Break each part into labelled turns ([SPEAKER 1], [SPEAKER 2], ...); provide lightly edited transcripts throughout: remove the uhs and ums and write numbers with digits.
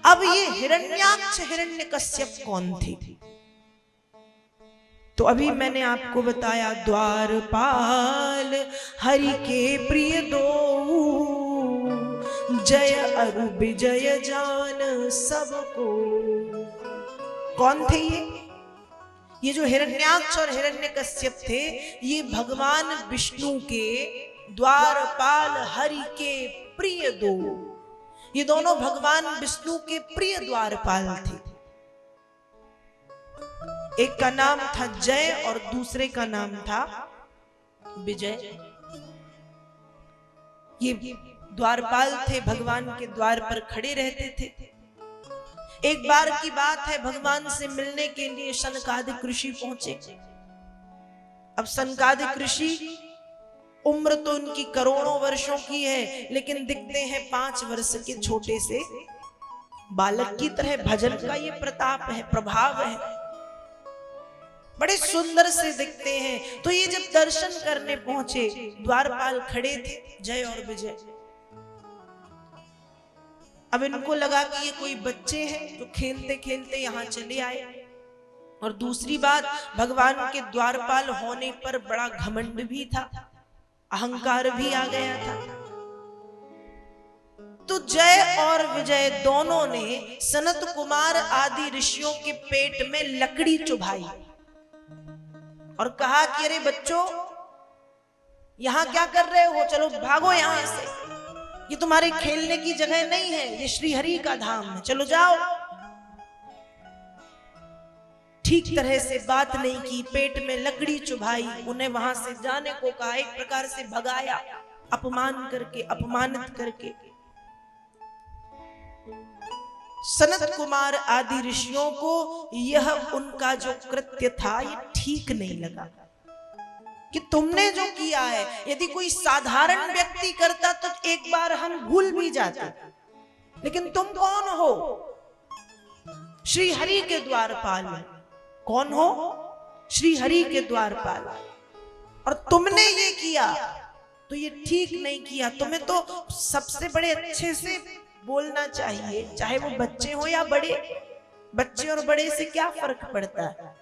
[SPEAKER 1] अब ये हिरण्याक्ष हिरण्यकश्यप कौन थे? तो अभी मैंने आपको बताया द्वारपाल हरि के प्रिय दो, जय अरु विजय जान सबको। कौन थे ये जो हिरण्याक्ष और हिरण्यकश्यप थे, ये भगवान विष्णु के द्वारपाल हरि के प्रिय दो। ये दोनों भगवान विष्णु के प्रिय द्वारपाल थे। एक का नाम था जय और दूसरे का नाम था विजय। ये द्वारपाल थे, भगवान के द्वार पर खड़े रहते थे। एक बार की बात है, भगवान से मिलने के लिए सनकादिक ऋषि पहुंचे। अब सनकादिक ऋषि, उम्र तो उनकी करोड़ों वर्षों की है, लेकिन दिखते हैं 5 वर्ष के छोटे से बालक की तरह। भजन का ये प्रताप है, प्रभाव है, बड़े सुंदर से दिखते हैं। तो ये जब दर्शन करने पहुंचे, द्वारपाल खड़े थे जय और विजय। अब इनको लगा कि ये कोई बच्चे हैं जो खेलते खेलते यहाँ चले आए। और दूसरी बात, भगवान के द्वारपाल होने पर बड़ा घमंड भी था, अहंकार भी आ गया था। तो जय और विजय दोनों ने सनत कुमार आदि ऋषियों के पेट में लकड़ी चुभाई और कहा कि अरे बच्चों, यहां क्या कर रहे हो? चलो भागो यहां से, ये तुम्हारे खेलने की जगह नहीं है, ये श्री हरि का धाम है, चलो जाओ। ठीक तरह से बात नहीं की, पेट में लकड़ी चुभाई, उन्हें वहां से जाने को कहा, एक प्रकार से भगाया, अपमान करके, अपमानित करके। सनत कुमार आदि ऋषियों को यह उनका जो कृत्य था ये ठीक नहीं लगा कि तुमने जो किया है, यदि कोई साधारण व्यक्ति करता तो एक बार हम भूल भी जाते, लेकिन तुम कौन हो? श्री हरि के द्वारपाल। कौन हो? श्री हरि के द्वारपाल। और तुमने ये किया तो ये ठीक नहीं किया। तुम्हें तो सबसे बड़े अच्छे से बोलना चाहिए, चाहे वो बच्चे हो या बड़े। बच्चे और बड़े से क्या फर्क पड़ता है?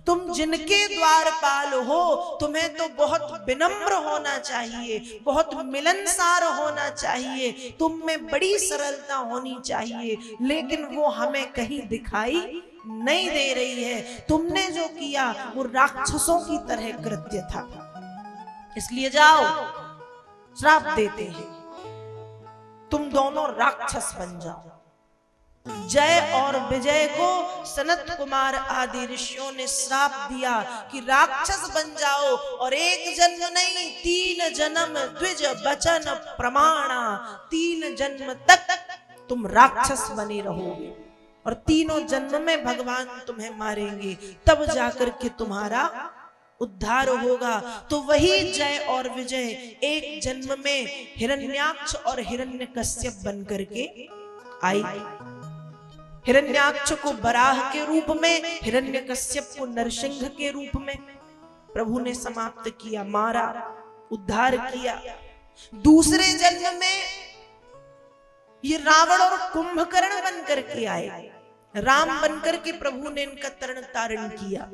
[SPEAKER 1] तुम जिनके द्वारपाल हो, तुम्हें तो बहुत विनम्र होना चाहिए, बहुत मिलनसार होना चाहिए, तुम में बड़ी सरलता होनी चाहिए, लेकिन वो हमें कहीं दिखाई नहीं दे रही है। तुमने जो किया वो राक्षसों की तरह कृत्य था, इसलिए जाओ, श्राप देते हैं, तुम दोनों राक्षस बन जाओ। जय और विजय को सनत कुमार आदि ऋषियों ने श्राप दिया कि राक्षस बन जाओ, और एक जन्म नहीं 3 जन्म द्विज बचन प्रमाणा, 3 जन्म तक तुम राक्षस बने रहोगे और तीनों जन्म में भगवान तुम्हें मारेंगे, तब जाकर के तुम्हारा उद्धार होगा। तो वही जय और विजय एक जन्म में हिरण्याक्ष और हिरण्यकश्यप बन करके आई। हिरण्याक्ष को वराह के रूप में, हिरण्यकश्यप को नरसिंह के रूप में प्रभु ने समाप्त किया, मारा, उद्धार किया। दूसरे जन्म में ये रावण और कुंभकर्ण बन करके आए, राम बनकर के प्रभु ने इनका तरण तारण किया।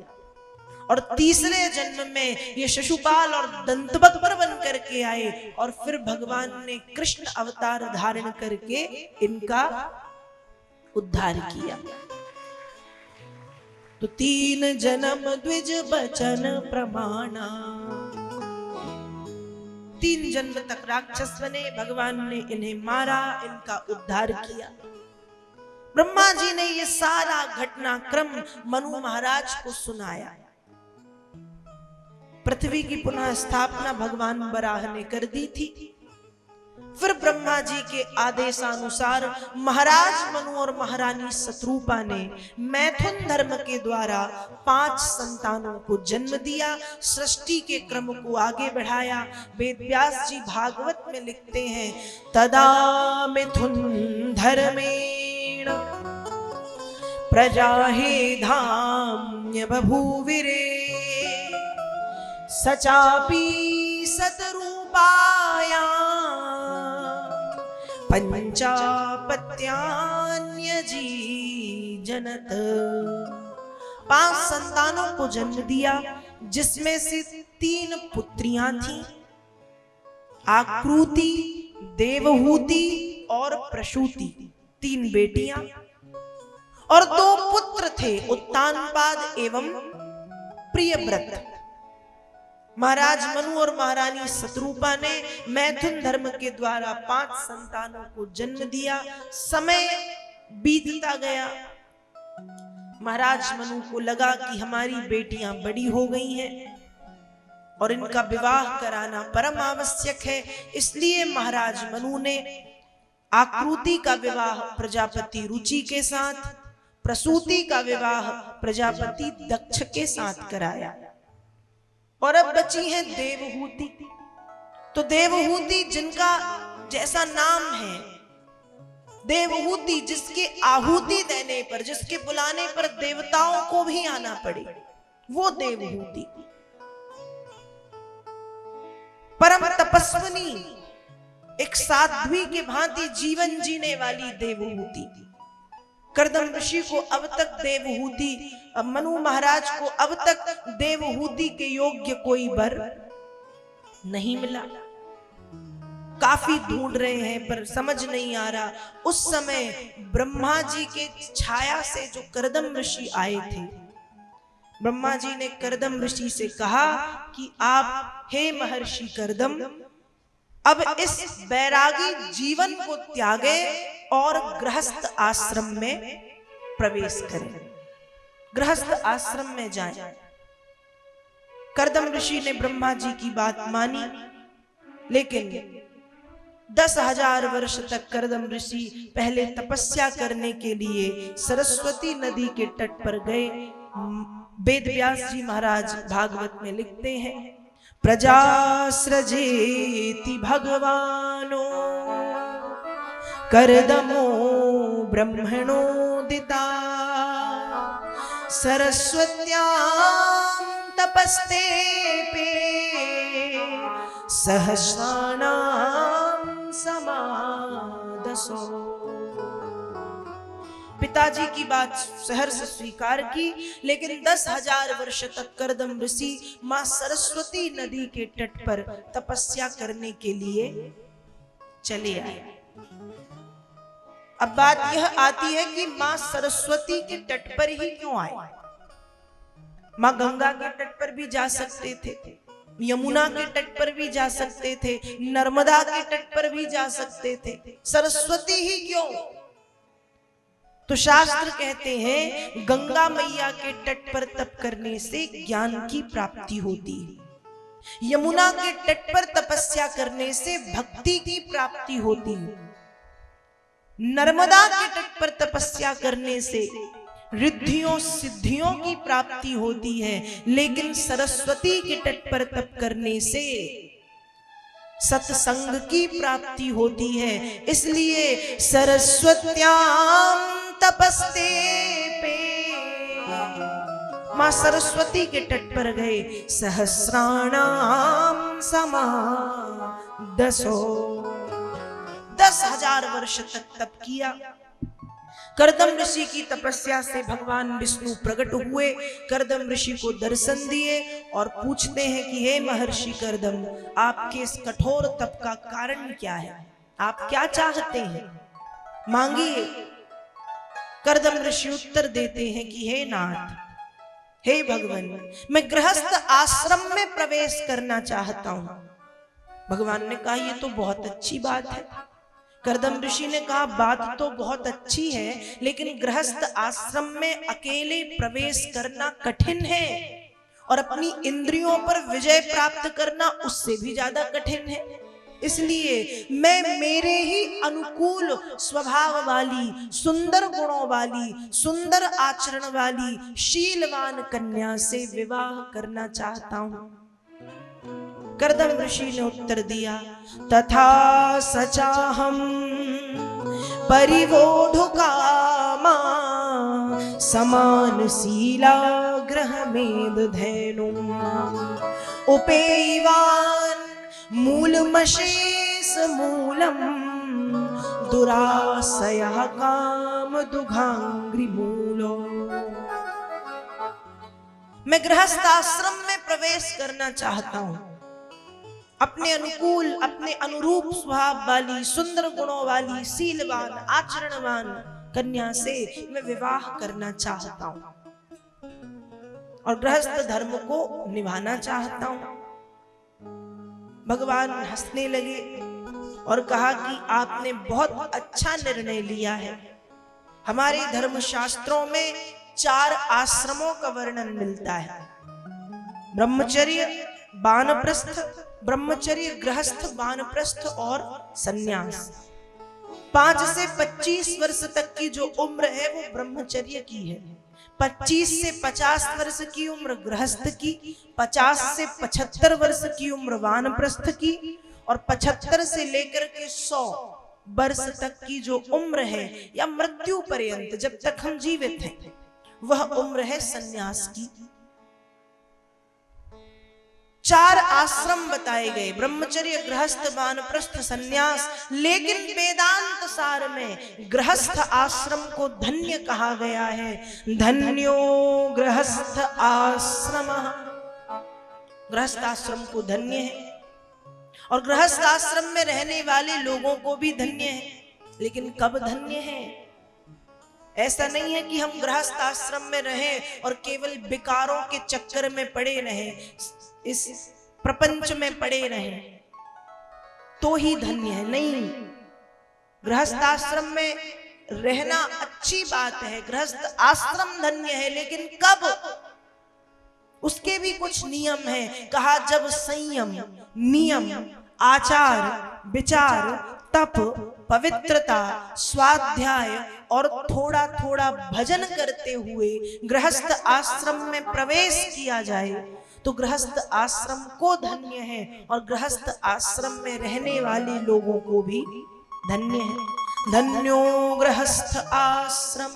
[SPEAKER 1] और तीसरे जन्म में ये शिशुपाल और दंतवक्र बन करके आए, और फिर भगवान ने कृष्ण अवतार धारण करके इनका उद्धार किया। तो 3 जन्म द्विज बचन प्रमाणा, 3 जन्म तक राक्षस बने, भगवान ने इन्हें मारा, इनका उद्धार किया। ब्रह्मा जी ने ये सारा घटनाक्रम मनु महाराज को सुनाया। पृथ्वी की पुनः स्थापना भगवान वराह ने कर दी थी। फिर ब्रह्मा जी के आदेशानुसार महाराज मनु और महारानी शत्रुपा ने मैथुन धर्म के द्वारा 5 संतानों को जन्म दिया, सृष्टि के क्रम को आगे बढ़ाया। वेद व्यास जी भागवत में लिखते हैं, तदा मिथुन धर्मेण प्रजाहे धाम्य बभूविरे, सचापि सतरूपाया पंचापत्यान्य जनत। 5 संतानों को जन्म दिया, जिसमें से 3 पुत्रियां थीं, आकृति, देवहूति और प्रसूति, 3 बेटियां, और 2 पुत्र थे, उत्तानपाद एवं प्रियव्रत। महाराज मनु और महारानी शतरूपा ने मैथुन धर्म के द्वारा 5 संतानों को जन्म दिया। समय बीतता गया। महाराज मनु को लगा कि हमारी बेटियां बड़ी हो गई हैं और इनका विवाह कराना परम आवश्यक है। इसलिए महाराज मनु ने आकृति का विवाह प्रजापति रुचि के साथ, प्रसूति का विवाह प्रजापति दक्ष के साथ कराया। और अब बची है देवहूति। तो देवहूति, जिनका जैसा नाम है देवहूति, जिसके आहुति देने पर, जिसके बुलाने पर देवताओं को भी आना पड़े, वो देवहूति। परम तपस्विनी, एक साध्वी के भांति जीवन जीने वाली देवहूति। कर्दम ऋषि को अब तक देवहूति, मनु महाराज को अब तक देवहूति के योग्य कोई वर नहीं मिला। काफी ढूंढ रहे हैं पर समझ नहीं आ रहा। उस समय ब्रह्मा जी के छाया से जो कर्दम ऋषि आए थे, ब्रह्मा जी ने कर्दम ऋषि से कहा कि आप, हे महर्षि कर्दम, अब इस बैरागी जीवन को त्यागे और गृहस्थ आश्रम में प्रवेश करें, गृहस्थ आश्रम में जाएं। कर्दम ऋषि ने ब्रह्मा जी की बात मानी, लेकिन 10,000 वर्ष तक कर्दम ऋषि पहले तपस्या करने के लिए सरस्वती नदी के तट पर गए। वेद व्यास जी महाराज भागवत में लिखते हैं, प्रजा सृजेति भगवानो कर्दमो ब्रह्मणोदिता सरस्वत्यां तपस्ते पे सहस्राणां समादसो। पिताजी की बात सहर्ष स्वीकार की, लेकिन 10,000 वर्ष तक कर्दम ऋषि मां सरस्वती नदी के तट पर तपस्या करने के लिए चले आए। अब बात यह आती है कि मां सरस्वती के तट पर ही क्यों आए? मां गंगा के तट पर भी जा सकते थे, यमुना के तट पर भी जा सकते थे, नर्मदा के तट पर भी जा सकते थे, सरस्वती ही क्यों? तो शास्त्र कहते हैं गंगा मैया के तट पर तप करने से ज्ञान की प्राप्ति होती है, यमुना के तट पर तपस्या करने से भक्ति की प्राप्ति होती है, नर्मदा के तट पर तपस्या करने से रिद्धियों सिद्धियों की प्राप्ति होती है, लेकिन सरस्वती के तट पर तप करने से सत्संग की प्राप्ति होती है। इसलिए सरस्वत्यां तपस्ते पे मां सरस्वती के तट पर गए। सहस्राणां समादसो, 10,000 वर्ष तक तप किया। कर्दम ऋषि की तपस्या से भगवान विष्णु प्रकट हुए, कर्दम ऋषि को दर्शन दिए और पूछते हैं कि हे महर्षि कर्दम, आपके इस कठोर तप का कारण क्या है? आप क्या चाहते हैं? मांगिए। कर्दम ऋषि उत्तर देते हैं कि हे नाथ, हे भगवान, मैं गृहस्थ आश्रम में प्रवेश करना चाहता हूं। भगवान ने कहा ये तो बहुत अच्छी बात है। कर्दम ऋषि ने कहा बात तो बहुत अच्छी है, लेकिन गृहस्थ आश्रम में अकेले प्रवेश करना कठिन है और अपनी इंद्रियों पर विजय प्राप्त करना उससे भी ज्यादा कठिन है। इसलिए मैं मेरे ही अनुकूल स्वभाव वाली, सुंदर गुणों वाली, सुंदर आचरण वाली, शीलवान कन्या से विवाह करना चाहता हूं। कर्दम ऋषि ने उत्तर दिया, तथा सचाहम परिवोढुकामा समानशीला ग्रहमेदधेनु उपेयवान मूलमशेष मूलम दुराशयः काम दुघांग्रिमूलो। मैं गृहस्थ आश्रम में प्रवेश करना चाहता हूं। अपने अनुकूल, अपने अनुरूप स्वभाव वाली, सुंदर गुणों वाली, शीलवान, आचरणवान कन्या से मैं विवाह करना चाहता हूं और गृहस्थ धर्म को निभाना चाहता हूं। भगवान हंसने लगे और कहा कि आपने बहुत अच्छा निर्णय लिया है। हमारे धर्म शास्त्रों में 4 आश्रमों का वर्णन मिलता है। ब्रह्मचर्य, वानप्रस्थ, ब्रह्मचर्य, गृहस्थ, वानप्रस्थ और सन्यास। 5 से 25 वर्ष तक की जो उम्र है वो ब्रह्मचर्य की है। 25 से 50 वर्ष की उम्र गृहस्थ की, 50 से 75 वर्ष की उम्र वानप्रस्थ की और 75 से लेकर के 100 वर्ष तक की जो उम्र है या मृत्यु पर्यंत जब तक हम जीवित हैं वह उम्र है सन्यास की। 4 आश्रम बताए गए, ब्रह्मचर्य, गृहस्थ, वानप्रस्थ, सन्यास। लेकिन वेदांत सार में गृहस्थ आश्रम को धन्य कहा गया है। धन्यो गृहस्थ आश्रम। गृहस्थ आश्रम को धन्य है और गृहस्थ आश्रम में रहने वाले लोगों को भी धन्य है। लेकिन कब धन्य है? ऐसा नहीं है कि हम गृहस्थ आश्रम में रहें और केवल विकारों के चक्कर में पड़े रहें, इस प्रपंच में पड़े रहें तो ही धन्य है। नहीं, गृहस्थ आश्रम में रहना अच्छी बात है, गृहस्थ आश्रम धन्य है, लेकिन कब? उसके भी कुछ नियम है। कहा जब संयम, नियम, आचार, विचार, तप, पवित्रता, स्वाध्याय और थोड़ा थोड़ा भजन करते हुए गृहस्थ आश्रम में प्रवेश किया जाए तो गृहस्थ आश्रम को धन्य है और गृहस्थ आश्रम में रहने वाले लोगों को भी धन्य है। धन्यो गृहस्थ आश्रम।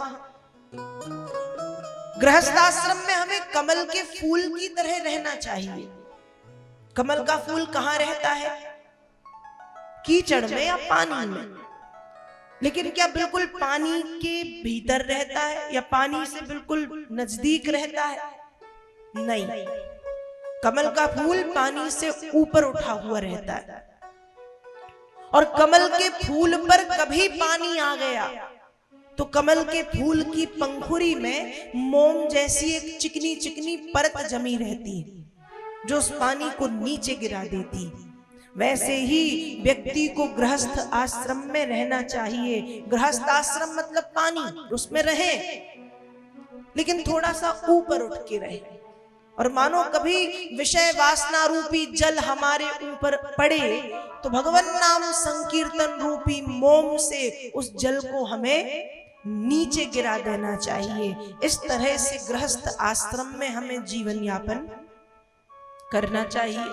[SPEAKER 1] गृहस्थ आश्रम में हमें कमल के फूल की तरह रहना चाहिए। कमल का फूल कहाँ रहता है? कीचड़ में या पानी में। लेकिन क्या बिल्कुल पानी के भीतर रहता है या पानी से बिल्कुल नजदीक रहता है? नहीं, कमल का फूल पानी से ऊपर उठा हुआ रहता है और कमल के फूल पर कभी पानी आ गया तो कमल के फूल की पंखुड़ी में मोम जैसी एक चिकनी चिकनी परत जमी रहती है जो उस पानी को नीचे गिरा देती। वैसे ही व्यक्ति को गृहस्थ आश्रम में रहना चाहिए। गृहस्थ आश्रम मतलब पानी, उसमें रहे लेकिन थोड़ा सा ऊपर उठ के रहे। और मानो कभी विषय वासना रूपी जल हमारे ऊपर पड़े तो भगवान नाम संकीर्तन रूपी मोम से उस जल को हमें नीचे गिरा देना चाहिए। इस तरह से गृहस्थ आश्रम में हमें जीवन यापन करना चाहिए।